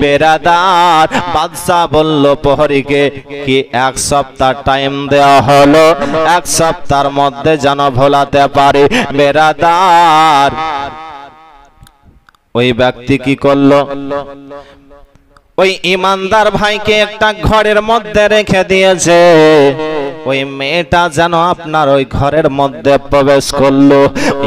বেরাদার বাদশা বলল প্রহরীকে কি এক সপ্তাহ টাইম দেওয়া হলো, এক সপ্তাহের মধ্যে যেন ভোলাতে পারে। বেরাদার ওই ব্যক্তি কি করলো, ওই ইমানদার ভাইকে একটা ঘরের মধ্যে রেখে দিয়েছে। ওই মেয়েটা যেন আপনার ওই ঘরের মধ্যে প্রবেশ করলো।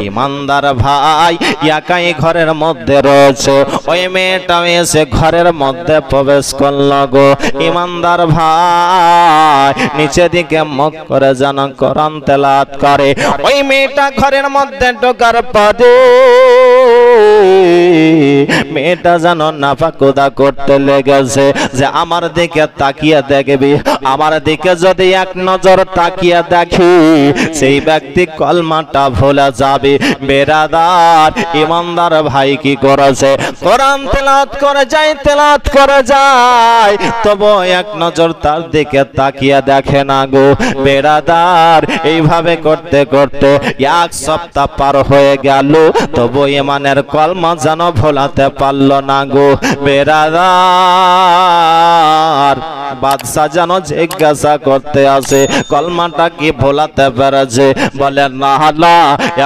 ইমানদার ভাই একাই ঘরের মধ্যে রয়েছে, ওই মেয়েটা এসে ঘরের মধ্যে প্রবেশ করলো গো। ইমানদার ভাই নিচে দিকে মুখ করে যেন কোরআন তেলাওয়াত করে। ওই মেয়েটা ঘরের মধ্যে ঢোকার পরে মেয়েটা যেন নাপাকুদা করতে লেগেছে যে আমার দিকে তাকিয়ে দেখবি, আমার দিকে যদি এক নজর তাকিয়ে দেখি সেই ব্যক্তি কলমাটা ভুলে যাবে। বেরাদার ইমানদার ভাই কি করেছে, কোরআন তেলাওয়াত করে যায়, তেলাওয়াত করে যায়, তবু এক নজর তার দিকে তাকিয়ে দেখে না গো। বেরাদার এইভাবে করতে করতে এক সপ্তাহ পার হয়ে গেল, তবু ইমানের কলমা যেন ভোলাতে পারল না গো। বেরাদার বাদশা যেন জিজ্ঞাসা করতে আসে কলমাটা কি ভোলাতে পেরেছে, বলে না না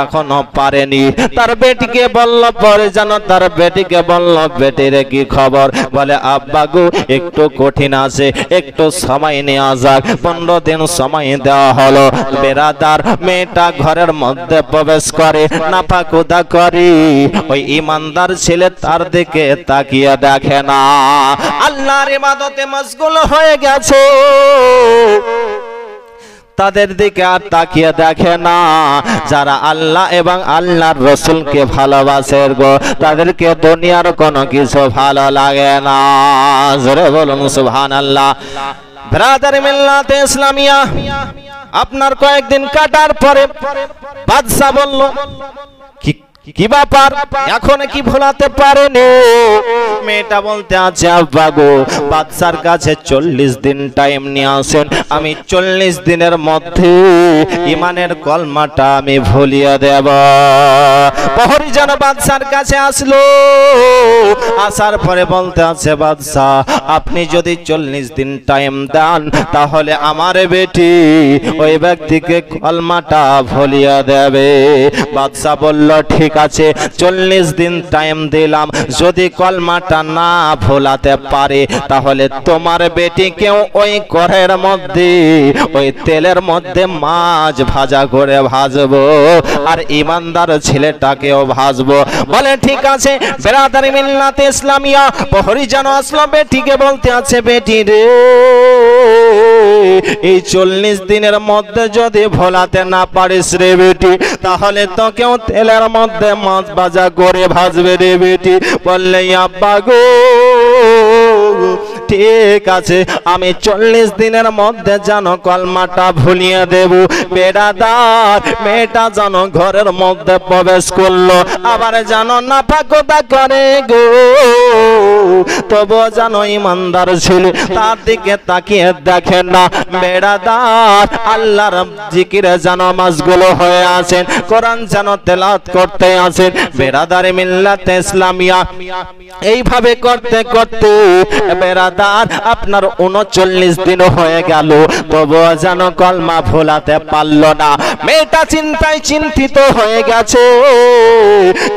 এখনো পারেনি। তার বেটিকে বলল, পরে যেন তার বেটিকে বলল, বেটির কি খবর, বলে আব্বা গো একটু কঠিন আছে, একটু সময় নেওয়া যাক। 15 দিন সময় দেওয়া হলো। বেরাদার মেয়েটা ঘরের মধ্যে প্রবেশ করে, নাপাকুদা করে, ওই ইমানদার ছেলে তার দিকে তাকিয়ে দেখে না, আল্লাহর ইবাদতে মশগুল হয়ে গেছে, তাদের দিকে আর তাকিয়ে দেখে না। যারা আল্লাহ এবং আল্লাহর রাসূলকে ভালোবাসে গো, তাদেরকে দুনিয়ার কোনো কিছু ভালো লাগে না। জোরে বলুন সুবহানাল্লাহ। ব্রাদার মিল্লাতে ইসলামিয়া, আপনার কয়েকদিন কাটার পরে বাদশা বলল, কি ব্যাপার এখন কি ভোলাতে পারেনি? মেয়েটা বলতে আছে আব্বা গো বাদশার কাছে 40 দিন টাইম নিয়ে আসেন, আমি 40 দিনের মধ্যে ইমানের কলমাটা আমি ভুলিয়ে দেব। প্রহরী যেন বাদশার কাছে আসলো, আসার পরে বলতে আছে বাদশা আপনি যদি 40 দিন টাইম দেন তাহলে আমার বেটি ওই ব্যক্তিকে কলমাটা ভুলিয়ে দেবে। বাদশা বলল ঠিক আছে 40 দিন টাইম দিলাম, যদি কলমাটা না ভোলাতে পারে তাহলে তোমার বেটিকেও ওই কড়াইয়ের মধ্যে ওই তেলের মধ্যে মাছ ভাজা করে ভাজবো, আর ইমানদার ছেলেটাকেও ভাজবো। বলে ঠিক আছে। বেরাদারি মিল্লাতে ইসলামিয়া, প্রহরী যেন আসলো, বেটিকে বলতে আছে বেটি রে এই 40 দিনের মধ্যে যদি ভোলাতে না পারিস রে বেটি, তাহলে তোকেও তেলের মধ্যে মাছ ভাজা করে ভাজবে রে বেটি। বললে আব্বা গো ঠিক আছে, আমি 40 দিনের মধ্যে যেন কলমাটা ভুলিয়ে দেব। বেরাদার মেয়েটা যেন ঘরের মধ্যে প্রবেশ করলো, আবার যেন নাপাকুদা করে গো, তবু যেন ইমানদার ছিল তার দিকে তাকিয়ে দেখে না। বেরাদার আল্লাহর জিকিরে যেন মাসগুলো হয়ে আছেন, কোরআন যেন তেলাওয়াত করতে আছেন। বেরাদারে মিল্লাতে ইসলামিয়া এইভাবে করতে করতে বেরাদার আপনার 39 দিন হয়ে গেল, তবু যেন কলমা ভোলাতে পারল না। মেয়েটা চিন্তায় চিন্তিত হয়ে গেছে,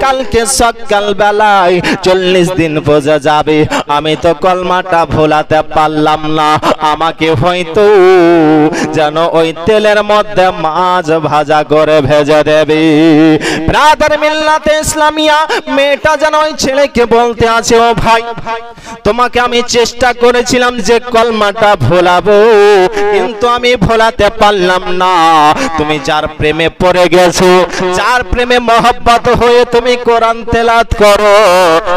কালকে সকাল বেলায় 40 দিন বোঝা যাবে, আমি তো কলমাটা ভোলাতে পারলাম না, আমাকে হয়তো যেন ওই তেলের মধ্যে মাছ ভাজা করে ভেজে দেবে। ব্রাদার মিল্লাতে ইসলামিয়া মেয়েটা যেন ওই ছেলেকে বলতে আছে ও ভাই তোমাকে আমি চেষ্টা করেছিলাম যে কলমাটা ভোলাবো, কিন্তু আমি ভোলাতে পারলাম না। তুমি যার প্রেমে পড়ে গেছো, যার প্রেমে মহব্বত হয়ে তুমি কোরআন তেলাওয়াত করো,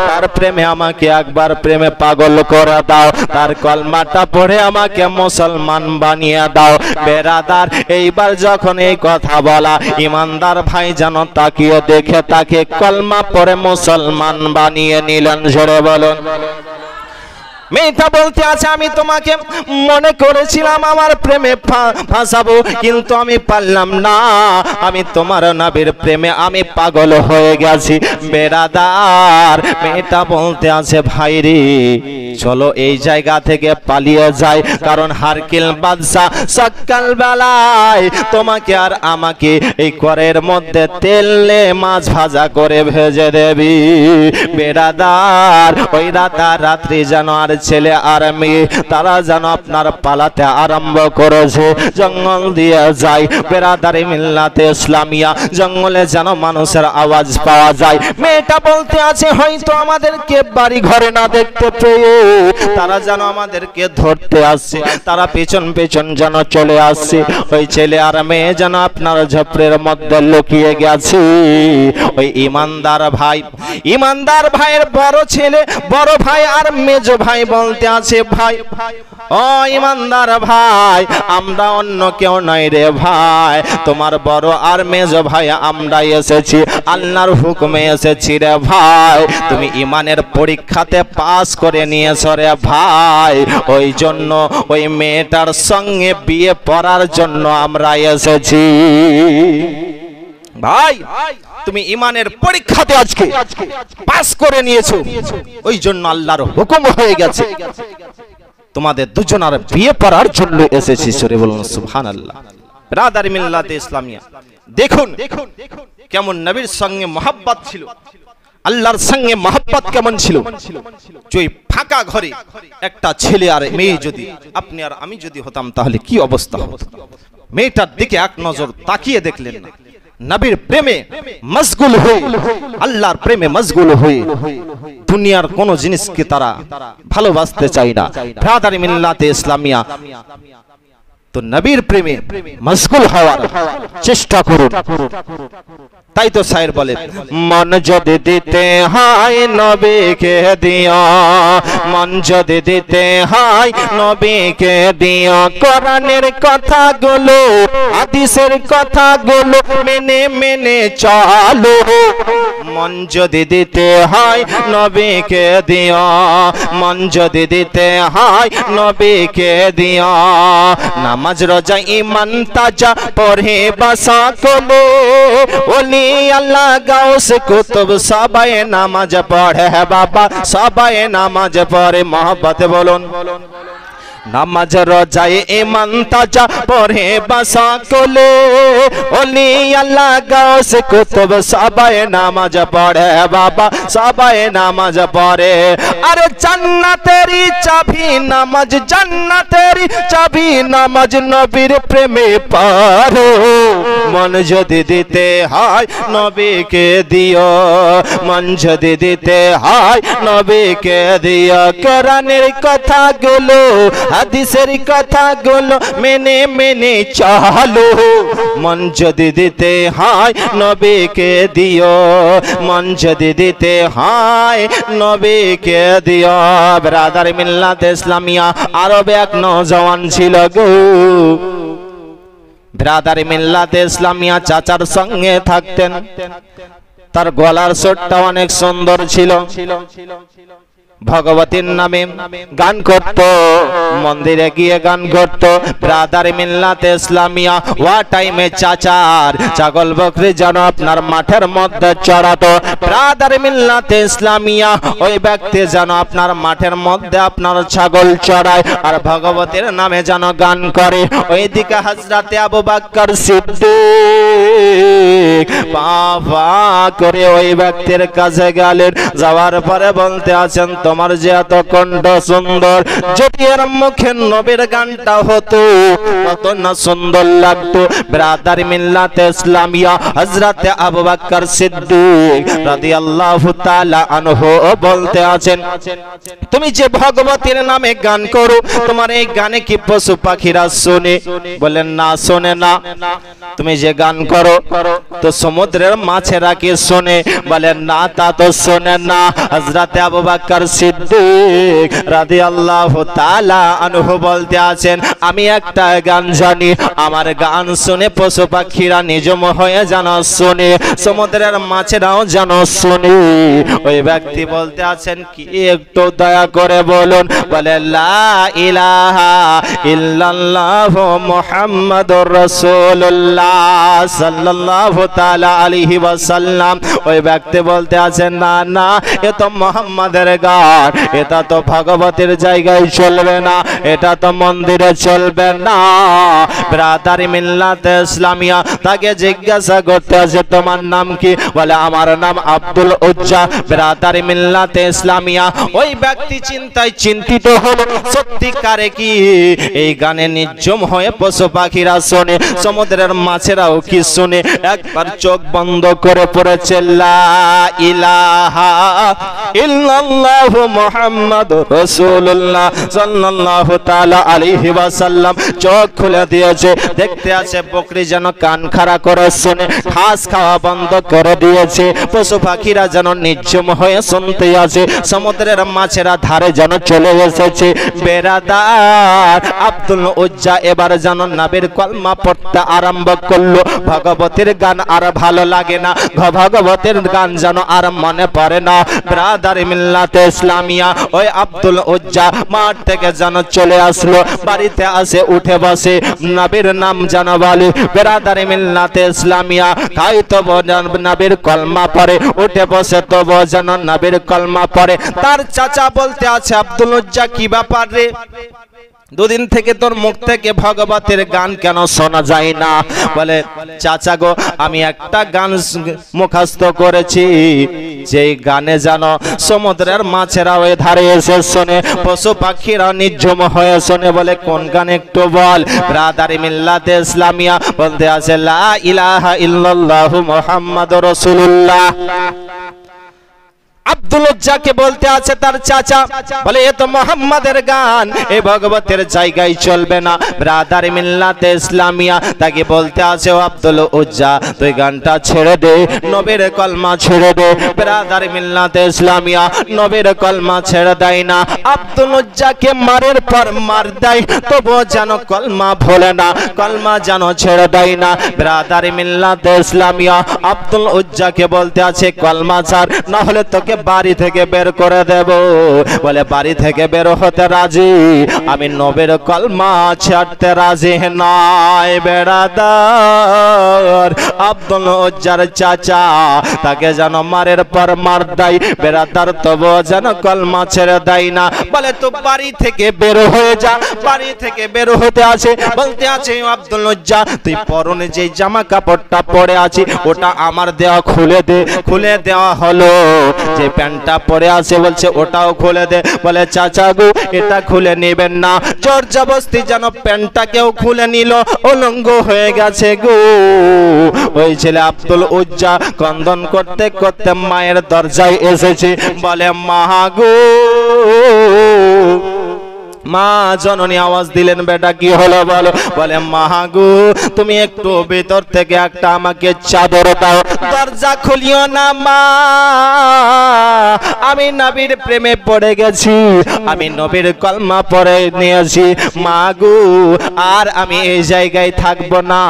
তার প্রেমে আমাকে একবার প্রেমে পাগল করে দাও, তার কলমাটা পড়ে আমাকে মুসলমান বানিয়ে দাও। বেরাদার এইবার যখন এই কথা বলা, ইমানদার ভাই যেন তাকিয়ে দেখে তাকে কলমা পড়ে মুসলমান বানিয়ে নিলেন। জোরে বলুন। মেয়েটা বলতে আছে আমি তোমাকে মনে করেছিলাম আমার প্রেমে ফাঁসাবো, কিন্তু আমি পারলাম না, আমি তোমার নবীর প্রেমে আমি পাগল হয়ে গেছি। বেরাদার মেয়েটা বলতে আছে ভাই রে চলো এই জায়গা থেকে পালিয়ে যাই, কারণ হারকিল বাদশা সকাল বেলায় তোমাকে আর আমাকে এই কড়াইয়ের মধ্যে তেলে মাছ ভাজা করে ভেজে দেবি। বেরাদার ওই রাতারাত্রি যেন আর ছেলে আর মেয়ে তারা যেন আপনার পালাতে আরম্ভ করেছে, জঙ্গল দিয়ে যায়। বেরাদারি মিল্লাতে ইসলামিয়া, জঙ্গলে যেন মানুষের আওয়াজ পাওয়া যায়। মেয়েটা বলতে আছে হয়তো আমাদেরকে বাড়ি ঘরে না দেখতে পেয়ে তারা যেন আমাদেরকে ধরতে আসছে, তারা পেছন পেছন যেন চলে আসছে। ওই ছেলে আর মেয়ে যেন আপনার ঝোপড়ের মধ্যে লুকিয়ে গেছে। ওই ইমানদার ভাইয়ের বড় ছেলে, বড় ভাই আর মেজো ভাই বলতে আছে ভাই, ও ইমানদার ভাই, আমরা অন্য কেউ নাই রে ভাই, তোমার বড় আর মেজো ভাই আমরা এসেছি, আল্লাহর হুকুমে এসেছি রে ভাই, তুমি ইমানের পরীক্ষাতে পাস করে নিয়েছো রে ভাই, ওই জন্য ওই মেয়েটার সঙ্গে বিয়ে পড়ার জন্য আমরা এসেছি। ভাই তুমি ইমানের পরীক্ষাতে আজকে পাস করে নিয়েছো, ওই জন্য আল্লাহর হুকুম হয়ে গেছে, তোমাদের দুজনের বিয়ে পড়ার জন্য এসেছি। সরে বলুন সুবহানাল্লাহ। ব্রাদারি মিল্লাতে ইসলামিয়া, দেখুন কেমন নবীর সঙ্গে মহব্বত ছিল, আল্লাহর সঙ্গে মহব্বত কেমন ছিল। যে ফাঁকা ঘরে একটা ছেলে আর মেয়ে যদি আপনি আর আমি যদি হতাম তাহলে কি অবস্থা হতো। মেয়েটার দিকে এক নজর তাকিয়ে দেখলেন না, নবীর প্রেমে মশগুল হয়ে, আল্লাহর প্রেমে মশগুল হয়ে দুনিয়ার কোন জিনিসকে তারা ভালোবাসতে চায় না। ব্রাদারি মিল্লাতে ইসলামিয়া, তো নবীর প্রেমে মশগুল হওয়ার চেষ্টা করুন। তাই তো শায়ের বলে, মন যদি দিতে হয় নবীকে দিও, মন যদি দিতে হয় নবীকে দিও, কোরআনের কথাগুলো হাদিসের কথাগুলো মেনে মেনে চলো, মন যদি দিতে হয় নবীকে দিও, মন যদি দিতে হয় নবীকে দিও, নামাজ রোজা ঈমান তাজা পড়ে বাসা কোলে, ওলি আল্লাহ গাউস কুতুব সবাই নামাজ পড়ে বাবা, সবাই নামাজ পড়ে। মহব্বতে বলুন, নামাজ রোজায় ঈমান তাজা পড়ে বাসা কোলে, ওলি আল্লাহ গাউস কুতুব সবাই নামাজ পড়ে বাবা, সবাই নামাজ পড়ে। আরে জান্নাতেরই চাবি নামাজ, জান্নাতেরই চাবি নামাজ, নবীর প্রেমে পারো, মন যদি দিতে হয় নবীকে দিও, মন যদি দিতে হয় নবীকে দিও, কোরআনের কথাগুলো হাদিসের কথাগুলো মেনে মেনে চলো, মন যদি দিতে হয় নবীকে দিও, মন যদি দিতে হয় নবীকে দিও। ব্রাদার মিল্লাত ইসলামিয়া, আরবে এক নওজওয়ান ছিল গো, ব্রাদার মিল্লাত ইসলামিয়া চাচার সঙ্গে থাকতেন, তার গলার সুরটা অনেক সুন্দর ছিল, ভগবতীর নামে গান করত, মন্দিরে গিয়ে গান করত। ব্রাদার মিল্লাতে ইসলামিয়া ওয়া টাইমে চাচার ছাগল বকরি যেন আপনার মাঠের মধ্যে চড়াতো। ব্রাদার মিল্লাতে ইসলামিয়া ওই ব্যক্তি যেন আপনার মাঠের মধ্যে আপনার ছাগল চড়ায় আর ভগবতীর নামে যেন গান করে। ওইদিকে হযরতে আবু বকর সিদ্দিক বাবা করে ওই ব্যক্তির কাছে গেলেন, যাওয়ার পরে বলতে আছেন, তোমার যে এত কণ্ঠ সুন্দর, যদি এর মুখে নবীর গানটা হতো কত না সুন্দর লাগতো। ব্রাদার মিল্লাতে ইসলামিয়া হযরতে আবু বকর সিদ্দিক রাদিয়াল্লাহু তাআলা আনহু বলতে আছেন, তুমি যে ভগবতীর নামে গান করো, তোমার এই গানে কি পশু পাখিরা শোনে? বলেন না, শোনে না। তুমি যে গান করো তো সমুদ্রের মাছেরা কি শোনে? বলেন না, তা তো শোনে না। হযরতে আবু বকর সিদ্দিক রাদিয়াল্লাহু তাআলা আনহু বলতে আছেন, আমি একটা গান জানি, আমার গান শুনে পশু পাখিরা নিজম হয়ে যেন শোনে, সমুদ্রের মাছেরাও যেন শোনে। ওই ব্যক্তি বলতে আছেন, কি একটু দয়া করে বলুন। বলে লা ইলাহা ইল্লাল্লাহু মুহাম্মাদুর রাসূলুল্লাহ সাল্লাল্লাহু তাআলা আলাইহি ওয়াসাল্লাম। ওই ব্যক্তি বলতে আছেন, না না, এ তো মুহাম্মাদের গান, গান, এটা তো ভগবতের জায়গায় চলবে না, এটা তো মন্দিরে চলবে না। ব্রাদারি মিল্লাতে ইসলামিয়া তাকে জিজ্ঞাসা করতে আছে তোমার নাম কি? বলে আমার নাম আব্দুল উজ্জা। ব্রাদারি মিল্লাতে ইসলামিয়া ওই ব্যক্তি চিন্তায় চিন্তিত হলো, সত্যিকারে কি এই গানে নির্জম হয়ে পশু পাখিরা শোনে, সমুদ্রের মাছেরাও কি শুনে? একবার চোখ বন্ধ করে পড়েছে লা ইলাহা ইল্লাল্লাহু মুহাম্মাদুর রাসূলুল্লাহ সাল্লাল্লাহু তাআলা আলাইহি ওয়াসাল্লাম। চোখ খুলে দিয়েছে, দেখতে আছে বকরি যেন কান খাড়া করে শুনে, ঘাস খাওয়া বন্ধ করে দিয়েছে, পশু পাখিরা যেন নির্জম হয়ে শুনতে আছে, সমুদ্রের মাছেরা ধারে যেন চলে এসেছে। বেরাদার আব্দুল উজ্জা এবার যেন নবীর কলমা পড়তে আরম্ভ করলো। ভগবতের গান আর ভালো লাগে না, ভগবতের গান যেন আর মনে পড়ে না। ব্রাদার মিল্লাতে ইসলামিয়া ওই আব্দুল উজ্জা মাঠ থেকে যেন চলে আসলো, বাড়িতে আসে উঠে বসে নবীর নাম যেন বলে। ব্রাদার মিল্লাতে ইসলামিয়া তাই তো নবীর কলমা পড়ে, উঠে বসে তো যেন নবীর কলমা পড়ে। তার চাচা বলতে আছে আব্দুল উজ্জা কি ব্যাপার রে, দুদিন থেকে তোর মুখ থেকে ভগবতের গান কেন শোনা যায় না? বলে চাচা গো, আমি একটা গান মুখস্থ করেছি, যেই গানে যেন সমুদ্রের মাছেরা ওই ধারে এসে শোনে, পশু পাখিরা নির্জম হয়ে শোনে। বলে কোন গান একটু বল। ব্রাদারি মিল্লাতে ইসলামিয়া বলতে আছে লা ইলাহা ইল্লাল্লাহু মুহাম্মাদুর রাসূলুল্লাহ। আব্দুল উজ্জাকে বলতে আছে তার চাচা, বলে এ তো মুহাম্মাদের গান, এ ভগবতের জায়গায় চলবে না। ব্রাদার মিল্লাতে ইসলামিয়া তাকে বলতে আছে ও আব্দুল উজ্জা তুই গানটা ছেড়ে দে, নবীর কলমা ছেড়ে দে। ব্রাদার মিল্লাতে ইসলামিয়া নবীর কলমা ছেড়ে দেয় না, আব্দুল উজ্জাকে মারের পর মার দেয়, তবু যেন কলমা ভোলে না, কলমা যেন ছেড়ে দেয় না। ব্রাদার মিল্লাতে ইসলামিয়া আব্দুল উজ্জাকে বলতে আছে কলমা ছাড়, না হলে তোকে বাড়ি থেকে বের করে দেব। বলে বাড়ি থেকে বের হতে রাজি, আমি নবীর কলমা ছাড়তে রাজি নয়। বেরাদার আব্দুল উজ্জার চাচা তাকে যেন মারের পর মার দেয়, বেরাদার তবু যেন কলমা ছেড়ে দেয় না। বলে তো বাড়ি থেকে বের হয়ে যা। বাড়ি থেকে বের হতে আছে, বলতে আছে আব্দুল উজ্জা তুই পরনে যে জামা কাপড়টা পরে আছি ওটা আমার দেওয়া খুলে দে। খুলে দেওয়া হলো, যে প্যান্টটা পরে আছে বলছে ওটাও খুলে দে। বলে চাচা গো এটা খুলে নেবেন না, জোর জবরদস্তি যেন প্যান্টটাকেও খুলে নিল, উলঙ্গ হয়ে গেছে গো। ওই ছেলে আব্দুল উজ্জা ক্রন্দন করতে করতে মায়ের দরজায় এসেছে। বলে মা গো, মা জননী আওয়াজ দিলেন বেটা কি হলো বলো। বলে মা গো তুমি একটু ভিতর থেকে একটা আমাকে চাদর দাও। দরজা খুলিও না মা, আমি নবীর প্রেমে পড়ে গেছি, আমি নবীর কলমা পড়ে নিয়েছি মা গো, আর আমি এই জায়গায় থাকবো না।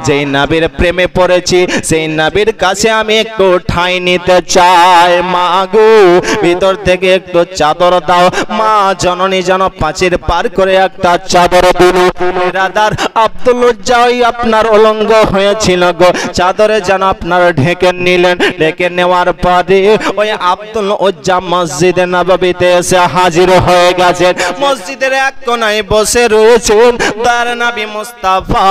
যেই নবীর প্রেমে পড়েছি সেই নবীর কাছে আমি একটু ঠাঁই নিতে চাই মা গো, ভিতর থেকে একটু চাদর দাও। মা জননী যেন পাঁচের পার করে একটা চাদর দিল। রাদার আব্দুল উজ্জা ওই আপনার উলঙ্গ হয়েছিল গো, চাদরে যেন আপনার ঢেকে নিলেন। ঢেকে নেওয়ার পরে ওই আব্দুল উজ্জা মসজিদে নববীতে এসে হাজির হয়ে গেছেন। মসজিদের এক কোণায় বসে রয়েছেন তার নবী মুস্তাফা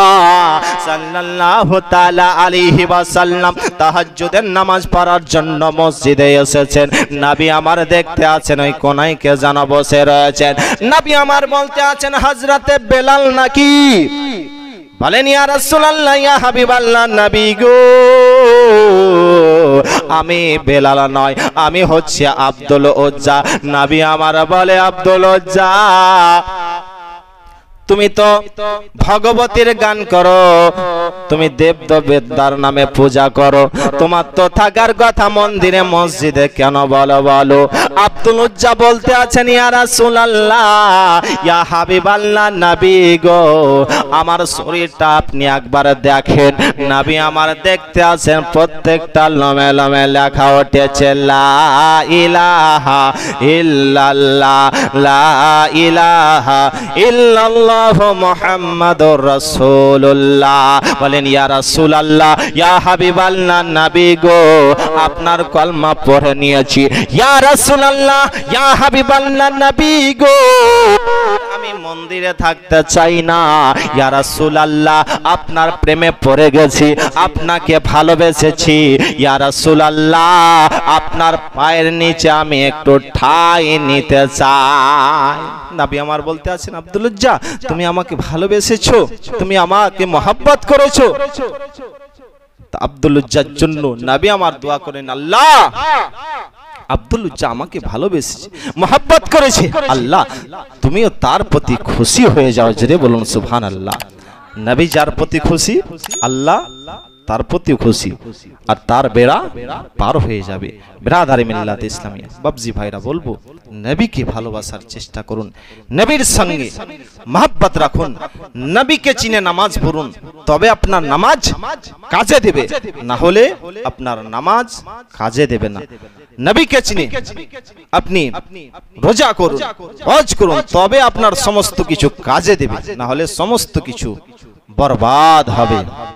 সাল্লাল্লাহু তাআলা আলাইহি ওয়াসাল্লাম তাহাজ্জুদের নামাজ পড়ার জন্য মসজিদে এসেছেন। নবী আমার দেখতে আছেন ওই কোণায় কে যেন বসে রয়েছেন। নবী আমার বলতে আছেন হযরতে বেলাল নাকি? বলেন ইয়া রাসূলুল্লাহ ইয়া হাবিবাল্লাহ নবী গো, আমি বেলাল নয়, আমি হচ্ছে আব্দুল উজ্জা। নবী আমার বলে আব্দুল উজ্জা তুমি তো ভগবতীর গান করো, তুমি দেব দেবতার নামে পূজা করো, তোমার তো থাকার কথা মন্দিরে মসজিদে কেন বলো বলো। আব্দুল উজ্জা বলতে আছেন ইয়া রাসূলুল্লাহ ইয়া হাবিবাল্লাহ নবী গো, আমার শরীরটা আপনি একবার দেখেন। নবী আমার দেখতে আছেন প্রত্যেকটা লমে লমে লেখা উঠেছে লা ইলাহা ইল্লাল্লাহ, লা ইলাহা ইল্লাল্লাহ ইল্লাল্লাহু মুহাম্মাদুর রাসূলুল্লাহ। বলেন ইয়া রাসূলুল্লাহ, ইয়া হাবিবাল্লাহ, নবী গো আপনার কলমা পড়ে নিয়েছি। ইয়া রাসূলুল্লাহ, ইয়া হাবিবাল্লাহ, নবী গো আমি মন্দিরে থাকতে চাই না। ইয়া রাসূলুল্লাহ, আপনার প্রেমে পড়ে গেছি, আপনাকে ভালোবেসেছি। ইয়া রাসূলুল্লাহ, আপনার পায়ের নিচে আমি একটু ঠাঁই নিতে চাই। নবী আমার বলতে আছেন, আব্দুল উজ্জা তুমি আমাকে ভালোবেসেছো, তুমি আমাকে মহব্বত করেছো। আব্দুল উজ্জার জন্য নবী আমার দোয়া করেন, আল্লাহ আব্দুল উজ্জা আমাকে ভালোবেসেছে, মহব্বত করেছে, আল্লাহ তুমিও তার প্রতি খুশি হয়ে যাও। জোরে বলুন সুবহানাল্লাহ। নবী যার প্রতি খুশি, আল্লাহ তার প্রতি খুশি, আর তার বেড়া পার হয়ে যাবে। বিরাদারে মিল্লাত ইসলামিয়া বাবজি ভাইরা বলবো, নবীকে ভালোবাসার চেষ্টা করুন, নবীর সঙ্গে মহব্বত রাখুন, নবীকে চিনে নামাজ পড়ুন, তবে আপনার নামাজ কাজে দেবে, না হলে আপনার নামাজ কাজে দেবে না। নবীকে চিনে আপনি রোজা করুন, হজ করুন, তবে আপনার সমস্ত কিছু কাজে দেবে, না হলে সমস্ত কিছু বরবাদ হবে।